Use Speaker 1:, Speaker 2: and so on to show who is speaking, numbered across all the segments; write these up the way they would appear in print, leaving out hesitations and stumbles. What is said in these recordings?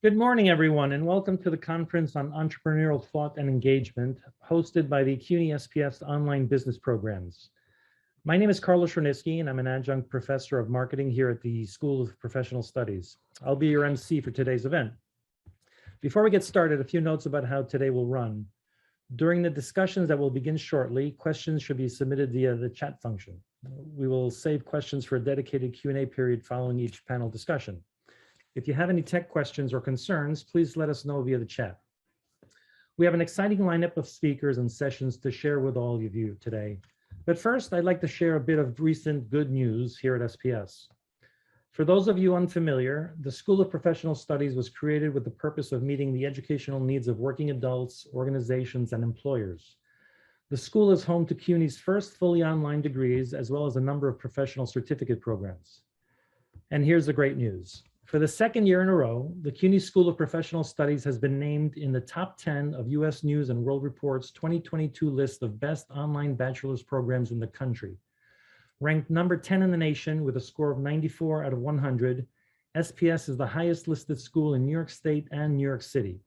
Speaker 1: Good morning, everyone, and welcome to the Conference on Entrepreneurial Thought and Engagement, hosted by the CUNY SPS online business programs. My name is Carlos Shernitzky, and I'm an adjunct professor of marketing here at the School of Professional Studies. I'll be your MC for today's event. Before we get started, a few notes about how today will run. During the discussions that will begin shortly, questions should be submitted via the chat function. We will save questions for a dedicated Q&A period following each panel discussion. If you have any tech questions or concerns, please let us know via the chat. We have an exciting lineup of speakers and sessions to share with all of you today. But first, I'd like to share a bit of recent good news here at SPS. For those of you unfamiliar, the School of Professional Studies was created with the purpose of meeting the educational needs of working adults, organizations, and employers. The school is home to CUNY's first fully online degrees, as well as a number of professional certificate programs. And here's the great news. For the second year in a row, the CUNY School of Professional Studies has been named in the top 10 of US News and World Report's 2022 list of best online bachelor's programs in the country. Ranked number 10 in the nation with a score of 94 out of 100, SPS is the highest listed school in New York State and New York City.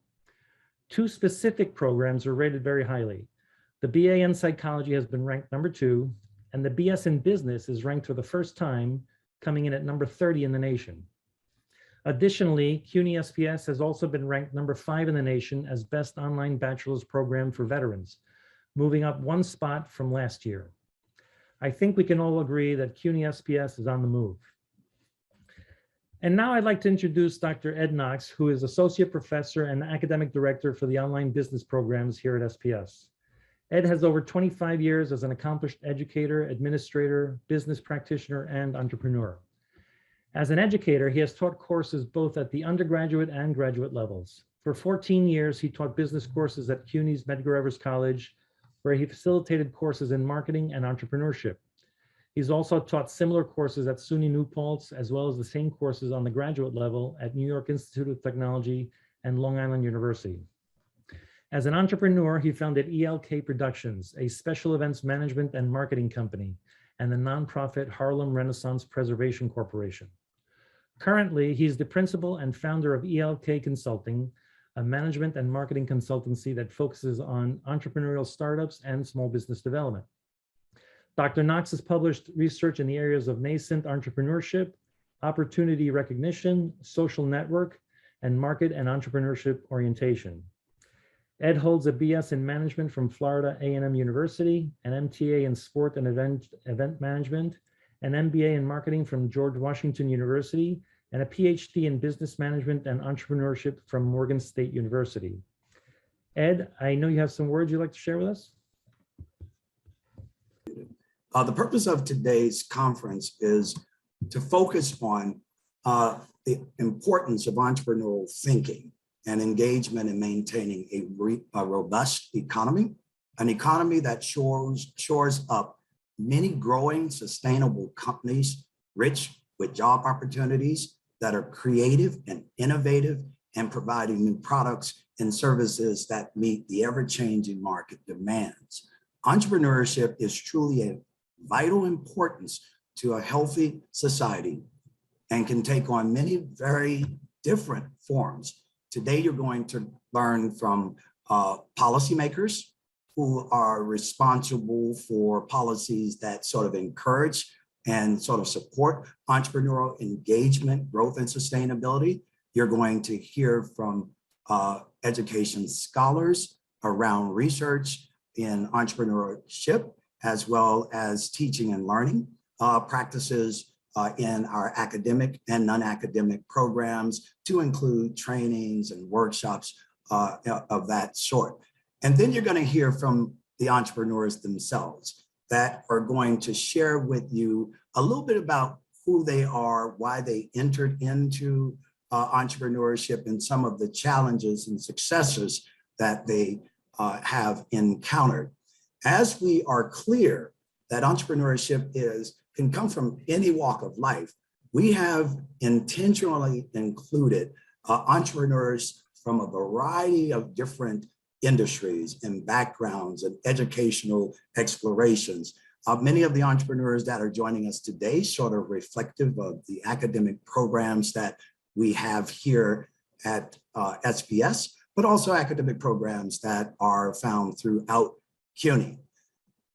Speaker 1: Two specific programs are rated very highly. The BA in Psychology has been ranked number 2, and the BS in Business is ranked for the first time, coming in at number 30 in the nation. Additionally, CUNY SPS has also been ranked number 5 in the nation as best online bachelor's program for veterans, moving up 1 spot from last year. I think we can all agree that CUNY SPS is on the move. And now I'd like to introduce Dr. Ed Knox, who is Associate Professor and Academic Director for the online business programs here at SPS. Ed has over 25 years as an accomplished educator, administrator, business practitioner, and entrepreneur. As an educator, he has taught courses both at the undergraduate and graduate levels. For 14 years, he taught business courses at CUNY's Medgar Evers College, where he facilitated courses in marketing and entrepreneurship. He's also taught similar courses at SUNY New Paltz, as well as the same courses on the graduate level at New York Institute of Technology and Long Island University. As an entrepreneur, he founded ELK Productions, a special events management and marketing company, and the nonprofit Harlem Renaissance Preservation Corporation. Currently, he's the principal and founder of ELK Consulting, a management and marketing consultancy that focuses on entrepreneurial startups and small business development. Dr. Knox has published research in the areas of nascent entrepreneurship, opportunity recognition, social network, and market and entrepreneurship orientation. Ed holds a BS in management from Florida A&M University, an MTA in sport and event management, an MBA in marketing from George Washington University, and a PhD in business management and entrepreneurship from Morgan State University. Ed, I know you have some words you'd like to share with us.
Speaker 2: The purpose of today's conference is to focus on the importance of entrepreneurial thinking and engagement in maintaining a robust economy, an economy that shores up many growing sustainable companies, rich with job opportunities that are creative and innovative and providing new products and services that meet the ever-changing market demands. Entrepreneurship is truly a vital importance to a healthy society and can take on many very different forms. Today, you're going to learn from policymakers who are responsible for policies that sort of encourage and sort of support entrepreneurial engagement, growth, and sustainability. You're going to hear from education scholars around research in entrepreneurship, as well as teaching and learning practices in our academic and non-academic programs, to include trainings and workshops of that sort. And then you're going to hear from the entrepreneurs themselves that are going to share with you a little bit about who they are, why they entered into entrepreneurship, and some of the challenges and successes that they have encountered. As we are clear that entrepreneurship can come from any walk of life, we have intentionally included entrepreneurs from a variety of different industries and backgrounds and educational explorations. Many of the entrepreneurs that are joining us today sort of reflective of the academic programs that we have here at SPS, but also academic programs that are found throughout CUNY.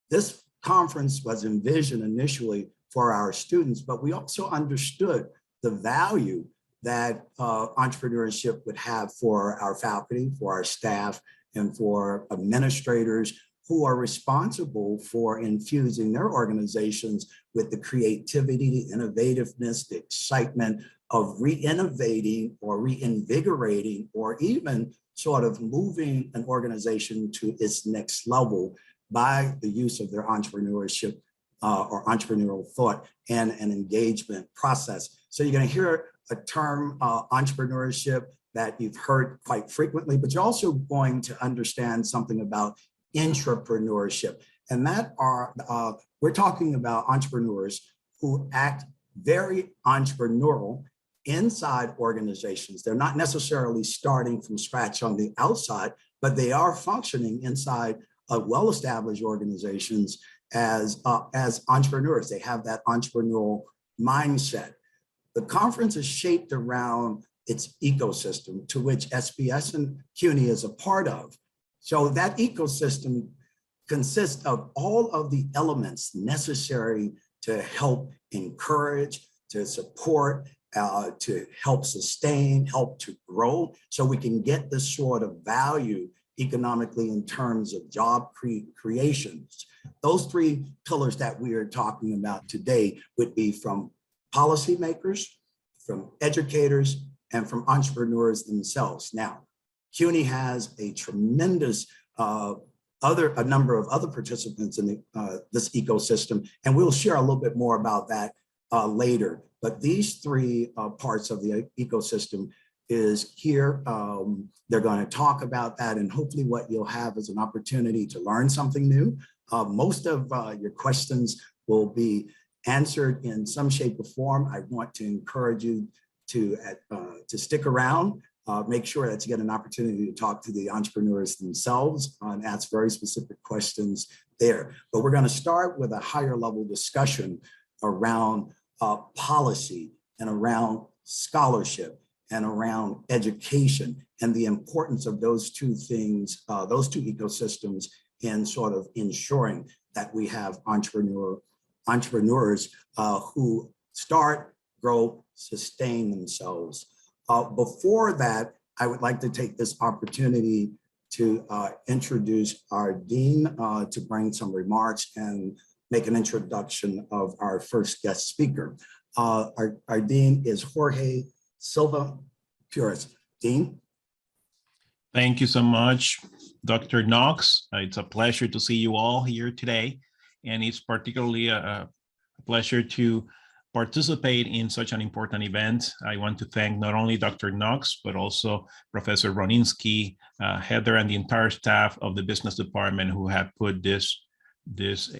Speaker 2: This conference was envisioned initially for our students, but we also understood the value that entrepreneurship would have for our faculty, for our staff, and for administrators who are responsible for infusing their organizations with the creativity, the innovativeness, the excitement of re-innovating or reinvigorating, or even sort of moving an organization to its next level by the use of their entrepreneurship or entrepreneurial thought and an engagement process. So you're going to hear a term, entrepreneurship, that you've heard quite frequently, but you're also going to understand something about intrapreneurship. And that we're talking about entrepreneurs who act very entrepreneurial inside organizations. They're not necessarily starting from scratch on the outside, but they are functioning inside of well-established organizations as entrepreneurs. They have that entrepreneurial mindset. The conference is shaped around its ecosystem, to which SPS and CUNY is a part of. So that ecosystem consists of all of the elements necessary to help encourage, to support, to help sustain, help to grow, so we can get this sort of value economically in terms of job creations. Those three pillars that we are talking about today would be from policymakers, from educators, and from entrepreneurs themselves. Now, CUNY has a tremendous a number of other participants in this ecosystem, and we'll share a little bit more about that later. But these three parts of the ecosystem is here. They're going to talk about that, and hopefully what you'll have is an opportunity to learn something new. Most of your questions will be answered in some shape or form. I want to encourage you to stick around, make sure that you get an opportunity to talk to the entrepreneurs themselves and ask very specific questions there. But we're going to start with a higher level discussion around policy and around scholarship and around education and the importance of those two things, those two ecosystems, in sort of ensuring that we have entrepreneurs who start, grow, sustain themselves. Before that, I would like to take this opportunity to introduce our dean to bring some remarks and make an introduction of our first guest speaker. Our dean is Jorge Silva Puris. Dean?
Speaker 3: Thank you so much, Dr. Knox. It's a pleasure to see you all here today. And it's particularly a pleasure to participate in such an important event. I want to thank not only Dr. Knox, but also Professor Roninsky, Heather, and the entire staff of the business department who have put this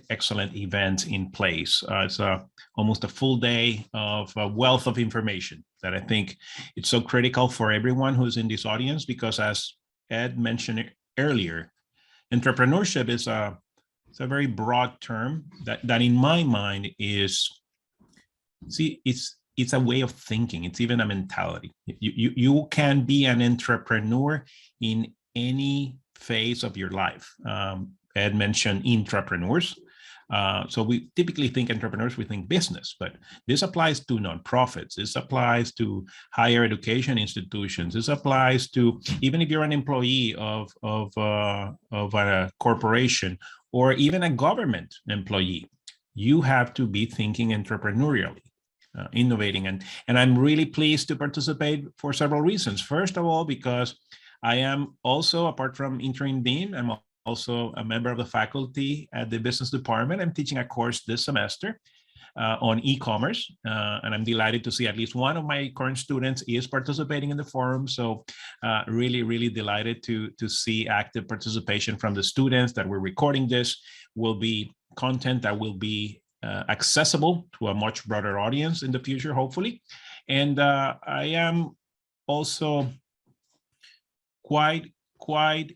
Speaker 3: excellent event in place. It's almost a full day of a wealth of information that I think it's so critical for everyone who's in this audience, because as Ed mentioned earlier, entrepreneurship is it's a very broad term that in my mind is, it's a way of thinking. It's even a mentality. You can be an entrepreneur in any phase of your life. Ed mentioned intrapreneurs. So we typically think entrepreneurs, we think business, but this applies to nonprofits. This applies to higher education institutions. This applies to, even if you're an employee of a corporation or even a government employee, you have to be thinking entrepreneurially. Innovating. And I'm really pleased to participate for several reasons. First of all, because I am also, apart from interim dean, I'm also a member of the faculty at the business department. I'm teaching a course this semester on e-commerce, and I'm delighted to see at least one of my current students is participating in the forum. So really, really delighted to see active participation from the students. That we're recording this will be content that will be accessible to a much broader audience in the future, hopefully. And I am also quite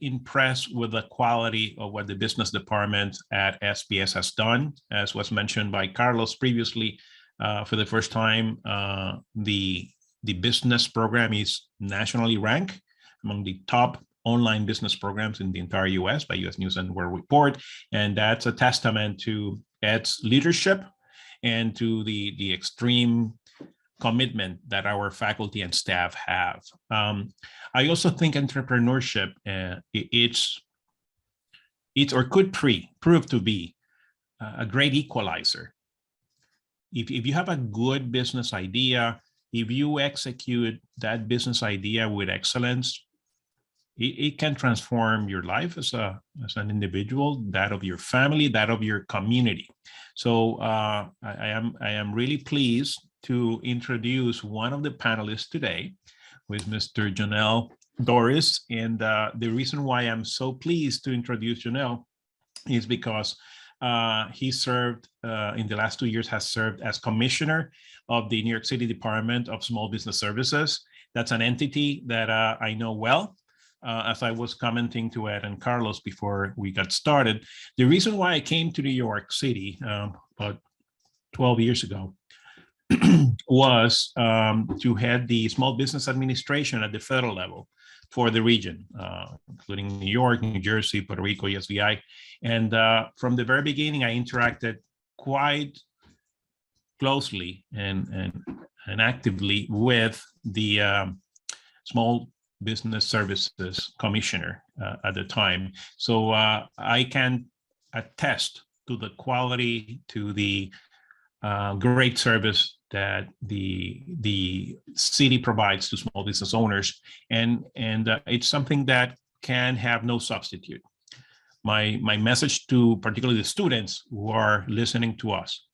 Speaker 3: impressed with the quality of what the business department at SPS has done. As was mentioned by Carlos previously, for the first time, the the business program is nationally ranked among the top online business programs in the entire US by US News and World Report. And that's a testament to Ed's leadership and to the extreme commitment that our faculty and staff have. I also think entrepreneurship, it's or could prove to be a great equalizer. If you have a good business idea, if you execute that business idea with excellence, it can transform your life as an individual, that of your family, that of your community. So I am really pleased to introduce one of the panelists today, with Mr. Jonnel Doris. And the reason why I'm so pleased to introduce Jonnel is because he served in the last 2 years, has served as Commissioner of the New York City Department of Small Business Services. That's an entity that I know well. As I was commenting to Ed and Carlos before we got started, the reason why I came to New York City about 12 years ago was to head the Small Business Administration at the federal level for the region, including New York, New Jersey, Puerto Rico, USVI. And from the very beginning, I interacted quite closely and actively with the Small Business Services Commissioner at the time. So I can attest to the quality, to the great service that the city provides to small business owners, and it's something that can have no substitute. My message to particularly the students who are listening to us: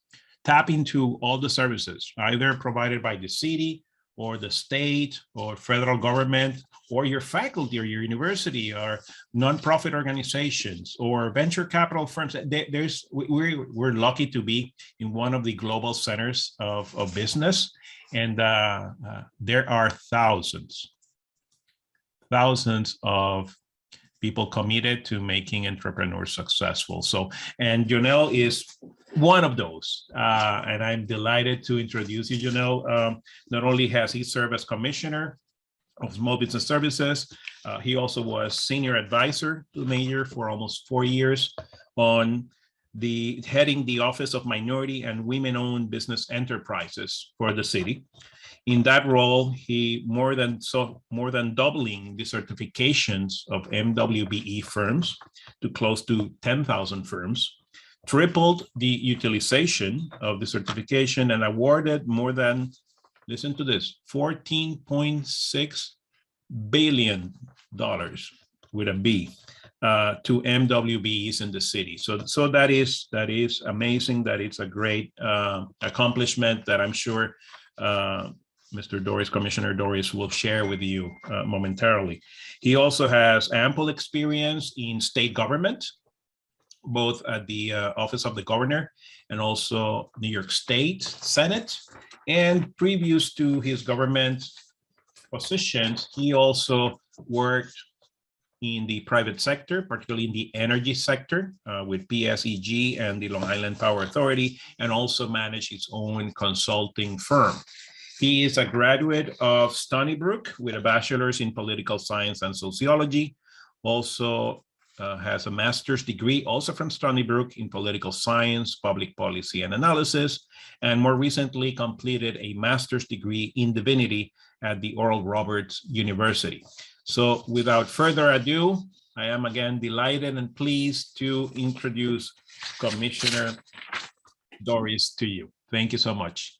Speaker 3: tap into all the services either provided by the city or the state or federal government, or your faculty or your university or nonprofit organizations or venture capital firms. We're lucky to be in one of the global centers of business. And there are thousands of people committed to making entrepreneurs successful. So, and Jonnel is one of those. And I'm delighted to introduce you, Jonnel. Not only has he served as Commissioner of Small Business Services, he also was Senior Advisor to the Mayor for almost 4 years on heading the Office of Minority and Women-Owned Business Enterprises for the city. In that role, he more than doubling the certifications of MWBE firms to close to 10,000 firms, tripled the utilization of the certification, and awarded more than, listen to this, $14.6 billion with a B to MWBEs in the city. So that is amazing. That it's a great accomplishment that I'm sure Mr. Doris, Commissioner Doris, will share with you momentarily. He also has ample experience in state government, both at the Office of the Governor and also New York State Senate. And previous to his government positions, he also worked in the private sector, particularly in the energy sector with PSEG and the Long Island Power Authority, and also managed his own consulting firm. He is a graduate of Stony Brook with a bachelor's in political science and sociology. Also has a master's degree, also from Stony Brook, in political science, public policy, and analysis, and more recently completed a master's degree in divinity at the Oral Roberts University. So without further ado, I am again delighted and pleased to introduce Commissioner Doris to you. Thank you so much.